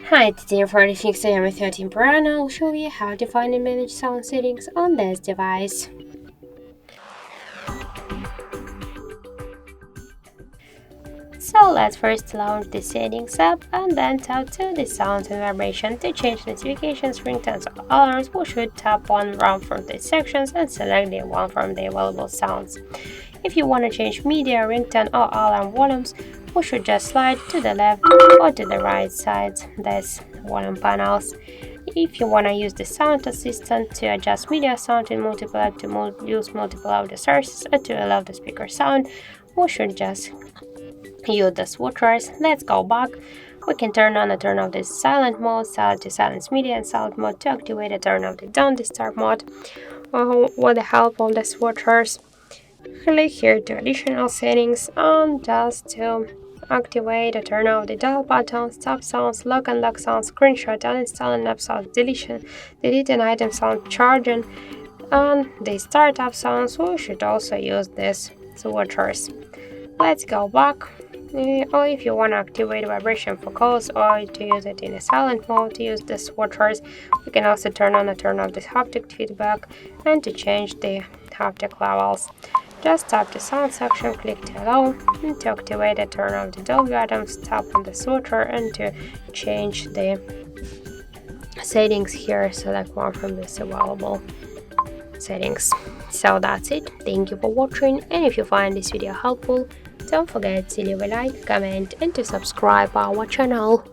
Hi, today for the XIAOMI 13 Pro, and I'll show you how to find and manage sound settings on this device. So let's first launch the settings app and then tap to the sounds and vibration to change notifications, ringtones, or alarms. We should tap one from these sections and select the one from the available sounds. If you want to change media, ringtone, or alarm volumes, we should just slide to the left or to the right sides. That's volume panels. If you want to use the sound assistant to adjust media sound in multiple app to use multiple audio sources or to allow the speaker sound, we should just use the switchers. Let's go back. We can turn on and turn off the silent mode, silent to silence media, and silent mode to activate and turn off the don't disturb mode with the help of the switchers. Click here to additional settings and just to activate or turn off the dial button, stop sounds, lock and lock sounds, screenshot, uninstall and app sounds, delete an item sound, charging, and the startup sounds. We should also use these switchers. Let's go back. Or if you want to activate vibration for calls or to use it in a silent mode, to use the switchers, you can also turn on and turn off the haptic feedback and to change the haptic levels. Just tap the sound section, click to allow, and to activate and turn off the Dolby items, tap on the switcher and to change the settings here, select one from this available settings. So that's it. Thank you for watching, and if you find this video helpful, don't forget to leave a like, comment, and to subscribe our channel.